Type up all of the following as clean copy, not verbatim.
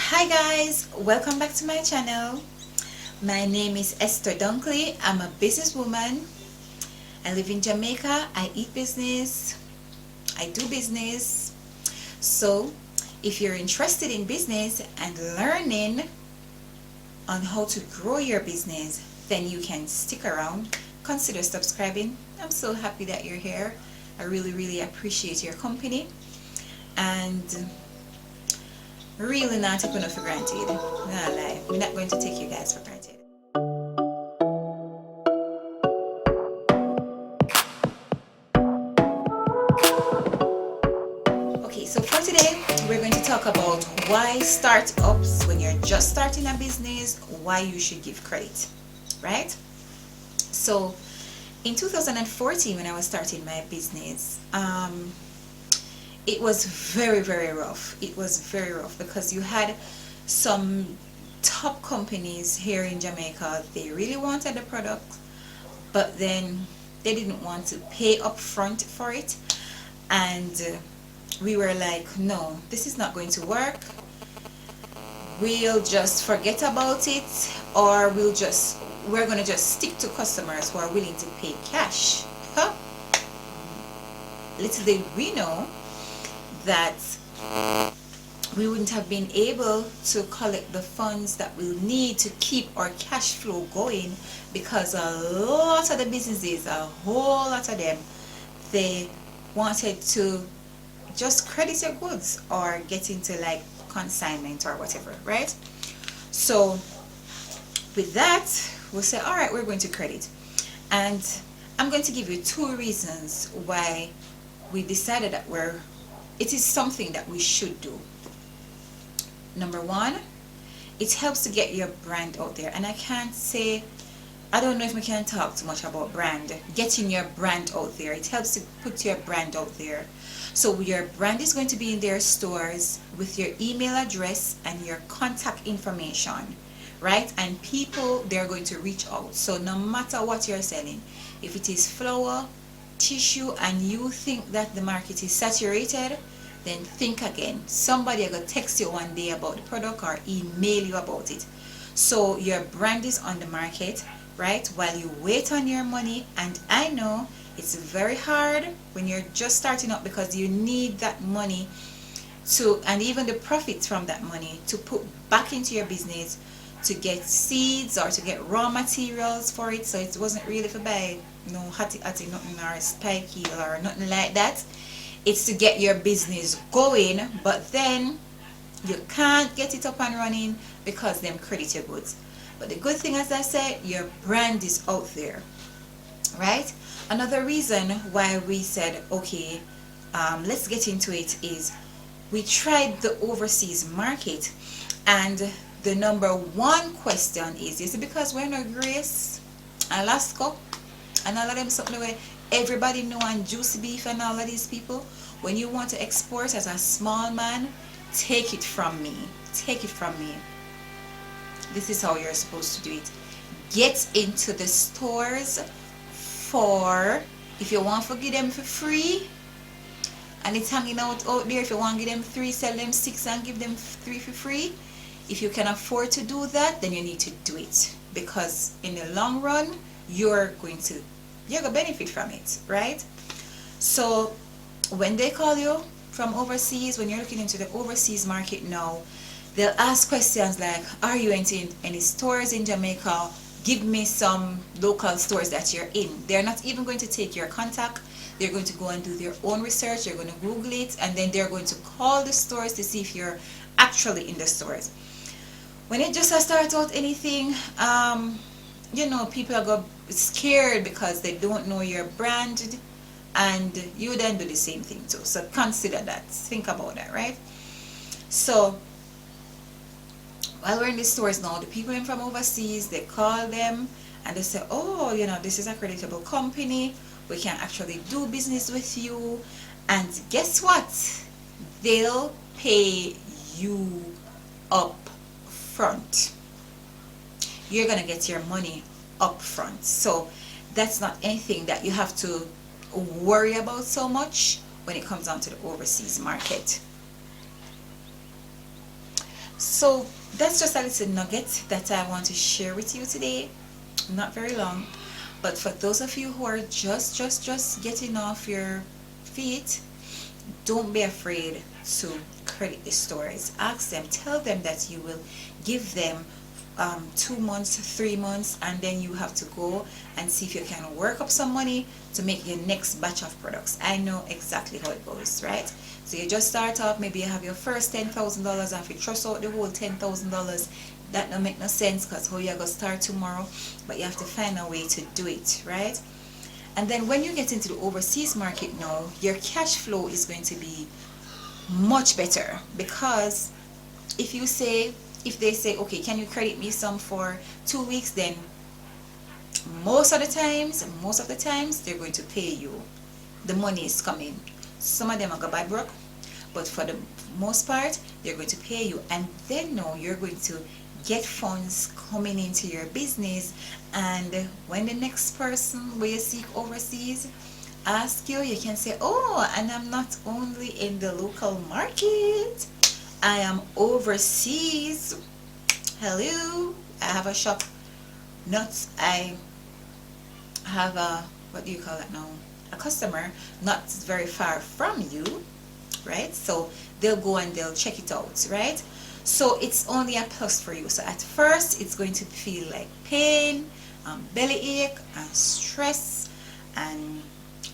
Hi guys, welcome back to my channel. My name is Esther Dunkley. I'm a businesswoman. I live in Jamaica. I eat business. I do business. So if you're interested in business and learning on how to grow your business, then you can stick around. Consider subscribing. I'm so happy that you're here. I really appreciate your company, and really not taking it for granted. Not lie. We're not going to take you guys for granted. Okay, so for today, we're going to talk about why startups, when you're just starting a business, why you should give credit, right? So in 2014, when I was starting my business, it was very rough. It was very rough because you had some top companies here in Jamaica. They really wanted the product, but then they didn't want to pay up front for it, and we were like, no, this is not going to work. We'll just forget about it, or we're going to just stick to customers who are willing to pay cash. Huh? Little did we know that we wouldn't have been able to collect the funds that we'll need to keep our cash flow going, because a lot of the businesses, a whole lot of them, they wanted to just credit your goods or get into like consignment or whatever, right? So with that, we'll say, all right, we're going to credit. And I'm going to give you two reasons why we decided that it is something that we should do. Number one, it helps to get your brand out there. And I don't know if we can talk too much about brand. Getting your brand out there. It helps to put your brand out there. So your brand is going to be in their stores with your email address and your contact information, right? And people, they're going to reach out. So no matter what you're selling, if it is flour, tissue, and you think that the market is saturated, then think again. Somebody is going to text you one day about the product or email you about it. So your brand is on the market, right, while you wait on your money. And I know it's very hard when you're just starting up, because you need that money and even the profits from that money to put back into your business, to get seeds or to get raw materials for it. So it wasn't really for buy no hattie nothing or spiky or nothing like that. It's to get your business going, but then you can't get it up and running because them credit your goods. But the good thing, as I said, your brand is out there, right? Another reason why we said, okay, let's get into it, is we tried the overseas market, and the number one question is it because we're in Grace, Alaska, and all of them something where everybody know, and Juicy Beef and all of these people? When you want to export as a small man, take it from me. Take it from me. This is how you're supposed to do it. Get into the stores for, if you want to give them for free and it's hanging out there, if you want to give them 3, sell them 6 and give them 3 for free. If you can afford to do that, then you need to do it, because in the long run you're going to benefit from it, right? So when they call you from overseas, when you're looking into the overseas market now, they'll ask questions like, are you into any stores in Jamaica? Give me some local stores that you're in. They're not even going to take your contact. They're going to go and do their own research. They're going to Google it, and then they're going to call the stores to see if you're actually in the stores. When it just starts out anything, people are go scared because they don't know your brand, and you then do the same thing too. So consider that. Think about that, right? So while we're in the stores now, the people in from overseas, they call them and they say, oh, this is a creditable company. We can actually do business with you. And guess what? They'll pay you up front. You're going to get your money up front. So that's not anything that you have to worry about so much when it comes down to the overseas market. So that's just a little nugget that I want to share with you today. Not very long, but for those of you who are just getting off your feet, don't be afraid to credit the stores. Ask them, tell them that you will give them 2 months, 3 months, and then you have to go and see if you can work up some money to make your next batch of products. I know exactly how it goes, right? So you just start off, maybe you have your first $10,000, after you trust out the whole $10,000. That don't make no sense, because how you are going to start tomorrow, but you have to find a way to do it, right? And then when you get into the overseas market now, your cash flow is going to be much better, because if they say, okay, can you credit me some for 2 weeks, then most of the times they're going to pay you. The money is coming. Some of them are going to buy broke, but for the most part they're going to pay you, and then now you're going to get funds coming into your business. And when the next person where you seek overseas ask you, you can say, oh, and I'm not only in the local market, I am overseas. Hello, I have a shop. I have a, what do you call it now, a customer not very far from you, right? So they'll go and they'll check it out, right? So it's only a plus for you. So at first it's going to feel like pain, bellyache, and stress, and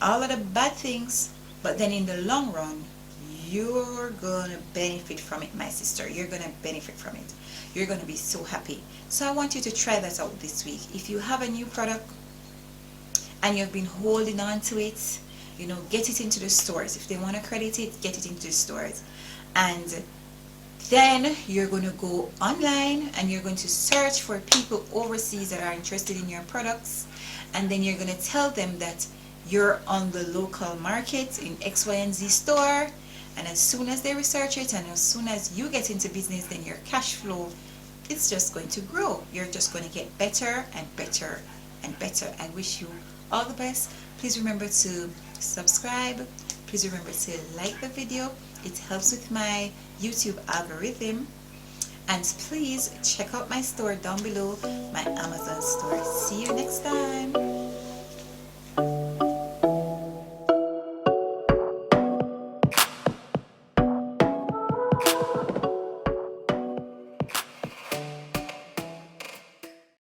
all of the bad things, but then in the long run you're gonna benefit from it, my sister. You're gonna benefit from it. You're gonna be so happy. So I want you to try that out this week. If you have a new product and you've been holding on to it, get it into the stores. If they want to credit it, get it into the stores. And then you're going to go online and you're going to search for people overseas that are interested in your products, and then you're going to tell them that you're on the local market in X, Y, and Z store. And as soon as they research it, and as soon as you get into business, then your cash flow, it's just going to grow. You're just going to get better and better and better. I wish you all the best. Please remember to subscribe. Please remember to like the video. It helps with my YouTube algorithm. And please check out my store down below, my Amazon store. See you next time.